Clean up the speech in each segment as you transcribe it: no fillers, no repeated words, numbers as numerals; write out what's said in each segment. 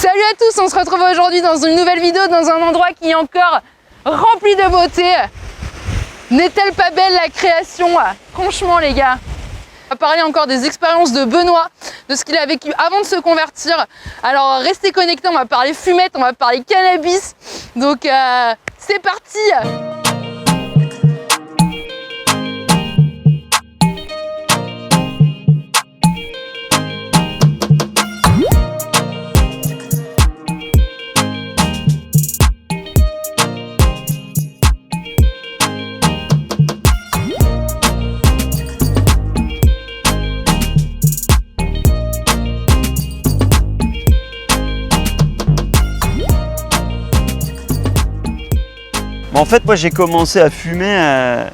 Salut à tous, on se retrouve aujourd'hui dans une nouvelle vidéo dans un endroit qui est encore rempli de beauté. N'est-elle pas belle la création? Franchement les gars. On va parler encore des expériences de Benoît, de ce qu'il a vécu avant de se convertir. Alors restez connectés, on va parler fumette, on va parler cannabis. Donc c'est parti! En fait, moi j'ai commencé à fumer à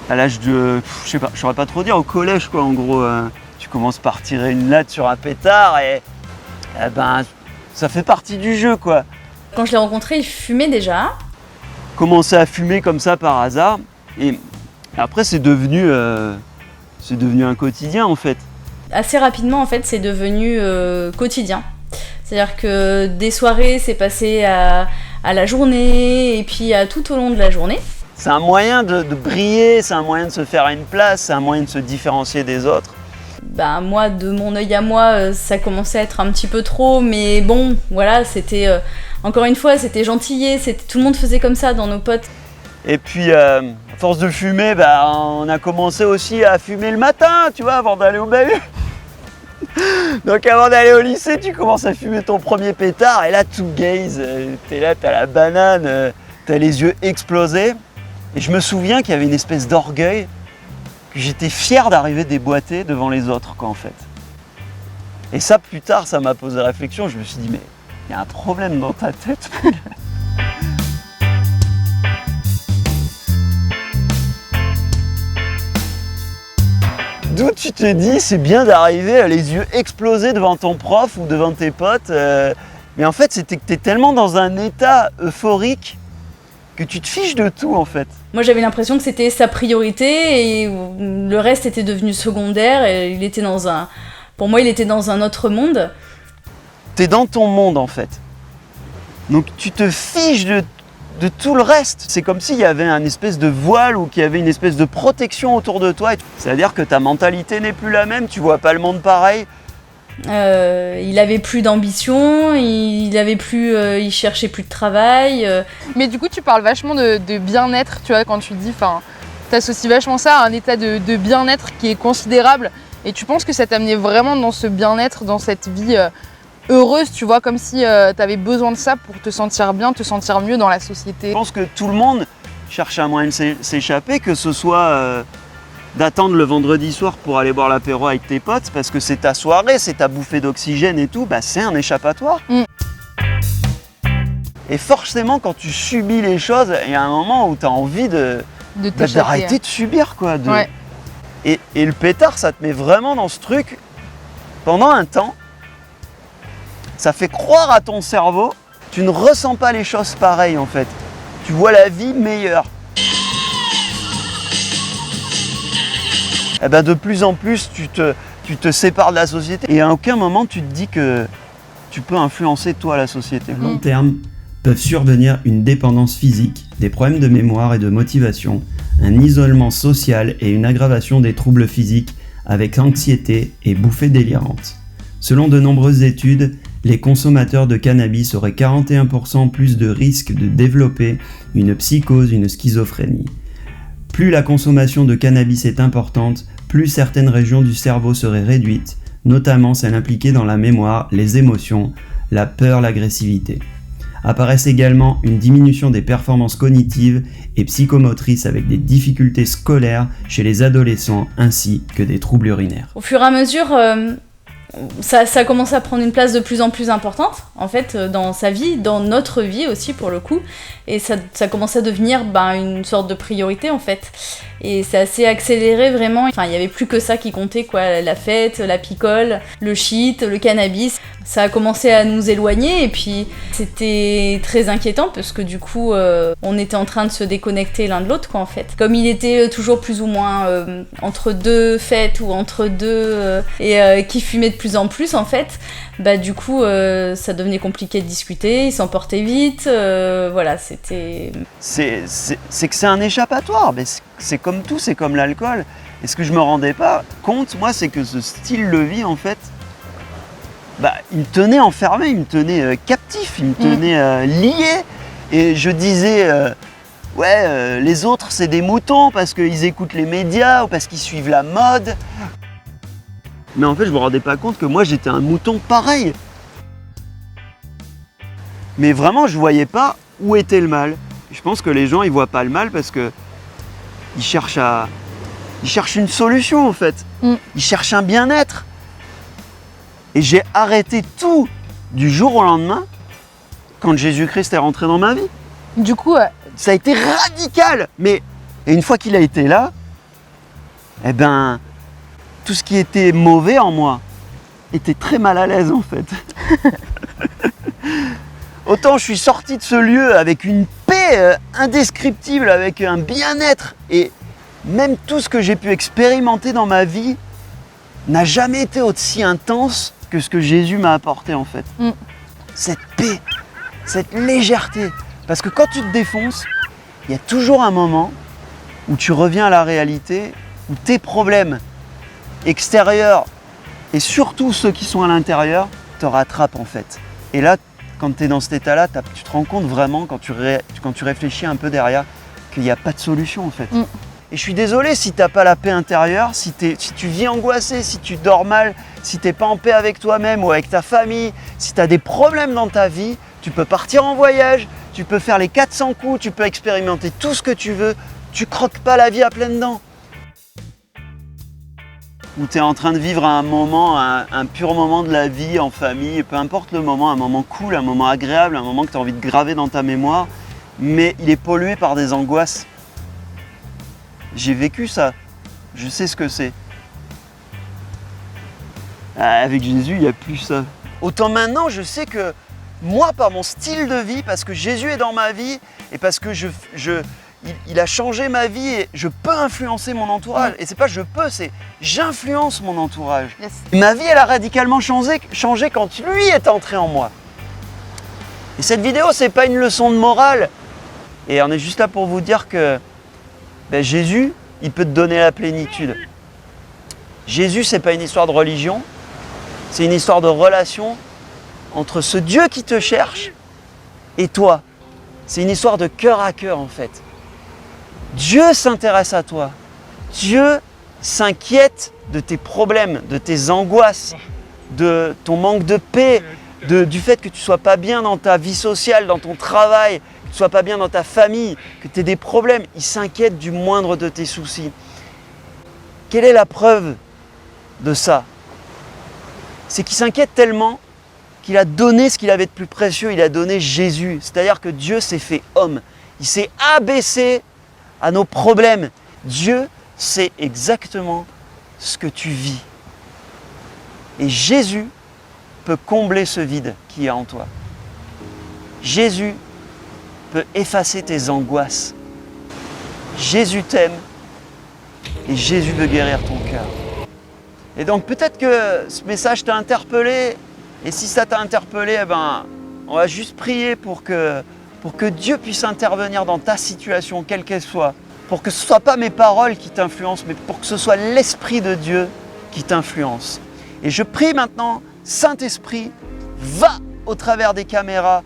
l'âge de, je sais pas, je saurais pas trop dire, au collège quoi. En gros, tu commences par tirer une latte sur un pétard et ben ça fait partie du jeu quoi. Quand je l'ai rencontré, il fumait déjà. Commencer à fumer comme ça par hasard et après c'est devenu un quotidien en fait. Assez rapidement en fait, c'est devenu quotidien. C'est-à-dire que des soirées, c'est passé à la journée et puis à tout au long de la journée. C'est un moyen de briller, c'est un moyen de se faire une place, c'est un moyen de se différencier des autres. Ben, moi, de mon œil à moi, ça commençait à être un petit peu trop, mais bon, voilà, c'était, encore une fois, c'était gentillet, tout le monde faisait comme ça dans nos potes. Et puis, à force de fumer, on a commencé aussi à fumer le matin, tu vois, avant d'aller au bahut. Donc avant d'aller au lycée, tu commences à fumer ton premier pétard et là, tout gaze, t'es là, t'as la banane, t'as les yeux explosés. Et je me souviens qu'il y avait une espèce d'orgueil, que j'étais fier d'arriver déboîté devant les autres, quoi, en fait. Et ça, plus tard, ça m'a posé réflexion. Je me suis dit, mais il y a un problème dans ta tête. D'où tu te dis, c'est bien d'arriver les yeux explosés devant ton prof ou devant tes potes. Mais en fait, c'était que tu es tellement dans un état euphorique que tu te fiches de tout en fait. Moi, j'avais l'impression que c'était sa priorité et le reste était devenu secondaire. Et pour moi, il était dans un autre monde. Tu es dans ton monde en fait. Donc tu te fiches de tout le reste. C'est comme s'il y avait un espèce de voile ou qu'il y avait une espèce de protection autour de toi. C'est-à-dire que ta mentalité n'est plus la même, tu vois pas le monde pareil. Il avait plus d'ambition, il cherchait plus de travail. Mais du coup tu parles vachement de bien-être, tu vois, quand tu dis, t'associes vachement ça à un état de bien-être qui est considérable. Et tu penses que ça t'amenait vraiment dans ce bien-être, dans cette vie heureuse, tu vois, comme si tu avais besoin de ça pour te sentir bien, te sentir mieux dans la société. Je pense que tout le monde cherche un moyen de s'échapper, que ce soit d'attendre le vendredi soir pour aller boire l'apéro avec tes potes, parce que c'est ta soirée, c'est ta bouffée d'oxygène et tout, c'est un échappatoire. Et forcément, quand tu subis les choses, il y a un moment où tu as envie d'arrêter de subir, quoi. Ouais. Et le pétard, ça te met vraiment dans ce truc pendant un temps. Ça fait croire à ton cerveau, tu ne ressens pas les choses pareilles en fait. Tu vois la vie meilleure. Et de plus en plus, tu te sépares de la société et à aucun moment tu te dis que tu peux influencer toi la société. À long terme, peuvent survenir une dépendance physique, des problèmes de mémoire et de motivation, un isolement social et une aggravation des troubles physiques avec anxiété et bouffées délirantes. Selon de nombreuses études, les consommateurs de cannabis auraient 41% plus de risques de développer une psychose, une schizophrénie. Plus la consommation de cannabis est importante, plus certaines régions du cerveau seraient réduites, notamment celles impliquées dans la mémoire, les émotions, la peur, l'agressivité. Apparaissent également une diminution des performances cognitives et psychomotrices avec des difficultés scolaires chez les adolescents ainsi que des troubles urinaires. Au fur et à mesure, ça commence à prendre une place de plus en plus importante, en fait, dans sa vie, dans notre vie aussi, pour le coup. Et ça commence à devenir une sorte de priorité, en fait. Et c'est assez accéléré, vraiment. Enfin, il n'y avait plus que ça qui comptait, quoi. La fête, la picole, le shit, le cannabis. Ça a commencé à nous éloigner et puis c'était très inquiétant parce que du coup on était en train de se déconnecter l'un de l'autre quoi en fait. Comme il était toujours plus ou moins entre deux fêtes ou entre deux et qui fumait de plus en plus en fait, bah du coup ça devenait compliqué de discuter, il s'emportait vite, voilà c'était... C'est que c'est un échappatoire, mais c'est comme tout, c'est comme l'alcool. Et ce que je me rendais pas compte, moi, c'est que ce style de vie, en fait, bah, il me tenait enfermé, il me tenait captif, il me tenait lié. Et je disais, les autres, c'est des moutons parce qu'ils écoutent les médias ou parce qu'ils suivent la mode. Mais en fait, je me rendais pas compte que moi, j'étais un mouton pareil. Mais vraiment, je voyais pas où était le mal. Je pense que les gens, ils voient pas le mal parce que ils cherchent une solution en fait. Ils cherchent un bien-être. Et j'ai arrêté tout du jour au lendemain quand Jésus-Christ est rentré dans ma vie. Du coup, Ça a été radical. Mais et une fois qu'il a été là, eh ben, tout ce qui était mauvais en moi était très mal à l'aise en fait. Autant je suis sorti de ce lieu avec une paix indescriptible, avec un bien-être et même tout ce que j'ai pu expérimenter dans ma vie n'a jamais été aussi intense que ce que Jésus m'a apporté en fait. Cette paix, cette légèreté. Parce que quand tu te défonces, il y a toujours un moment où tu reviens à la réalité, où tes problèmes extérieurs et surtout ceux qui sont à l'intérieur te rattrapent en fait. Et là, quand tu es dans cet état-là, tu te rends compte vraiment, quand tu réfléchis un peu derrière, qu'il n'y a pas de solution en fait. Et je suis désolé si tu n'as pas la paix intérieure, si tu vis angoissé, si tu dors mal, si tu n'es pas en paix avec toi-même ou avec ta famille, si tu as des problèmes dans ta vie, tu peux partir en voyage, tu peux faire les 400 coups, tu peux expérimenter tout ce que tu veux, tu croques pas la vie à pleines dents. Ou tu es en train de vivre un moment, un pur moment de la vie en famille, peu importe le moment, un moment cool, un moment agréable, un moment que tu as envie de graver dans ta mémoire, mais il est pollué par des angoisses. J'ai vécu ça, je sais ce que c'est. Avec Jésus, il n'y a plus ça. Autant maintenant, je sais que moi, par mon style de vie, parce que Jésus est dans ma vie et parce que il a changé ma vie et je peux influencer mon entourage. Et c'est pas je peux, c'est j'influence mon entourage. Yes. Ma vie, elle a radicalement changé quand lui est entré en moi. Et cette vidéo, c'est pas une leçon de morale. Et on est juste là pour vous dire que Jésus, il peut te donner la plénitude. Jésus, c'est pas une histoire de religion, c'est une histoire de relation entre ce Dieu qui te cherche et toi. C'est une histoire de cœur à cœur en fait. Dieu s'intéresse à toi. Dieu s'inquiète de tes problèmes, de tes angoisses, de ton manque de paix, du fait que tu ne sois pas bien dans ta vie sociale, dans ton travail, que tu ne sois pas bien dans ta famille, que tu aies des problèmes. Il s'inquiète du moindre de tes soucis. Quelle est la preuve de ça? C'est qu'il s'inquiète tellement qu'il a donné ce qu'il avait de plus précieux, il a donné Jésus. C'est-à-dire que Dieu s'est fait homme. Il s'est abaissé à nos problèmes. Dieu sait exactement ce que tu vis. Et Jésus peut combler ce vide qui est en toi. Jésus peut effacer tes angoisses. Jésus t'aime et Jésus veut guérir ton cœur. Et donc peut-être que ce message t'a interpellé. Et si ça t'a interpellé, on va juste prier pour que Dieu puisse intervenir dans ta situation, quelle qu'elle soit. Pour que ce ne soit pas mes paroles qui t'influencent, mais pour que ce soit l'Esprit de Dieu qui t'influence. Et je prie maintenant, Saint-Esprit, va au travers des caméras,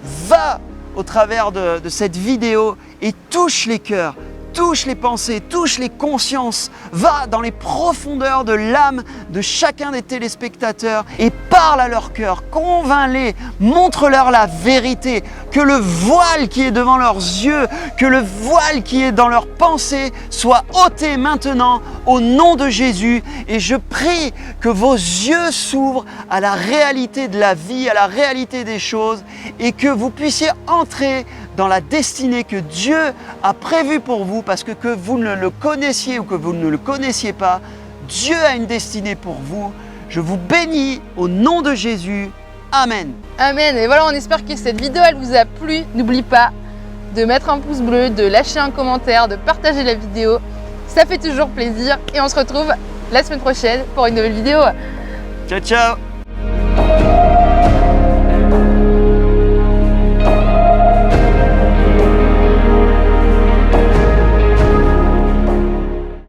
va au travers de cette vidéo et touche les cœurs. Touche les pensées, touche les consciences, va dans les profondeurs de l'âme de chacun des téléspectateurs et parle à leur cœur, convainc-les, montre-leur la vérité, que le voile qui est devant leurs yeux, que le voile qui est dans leurs pensées soit ôté maintenant au nom de Jésus. Et je prie que vos yeux s'ouvrent à la réalité de la vie, à la réalité des choses et que vous puissiez entrer dans la destinée que Dieu a prévue pour vous, parce que vous ne le connaissiez ou que vous ne le connaissiez pas, Dieu a une destinée pour vous. Je vous bénis au nom de Jésus. Amen. Amen. Et voilà, on espère que cette vidéo, elle vous a plu. N'oublie pas de mettre un pouce bleu, de lâcher un commentaire, de partager la vidéo. Ça fait toujours plaisir. Et on se retrouve la semaine prochaine pour une nouvelle vidéo. Ciao, ciao.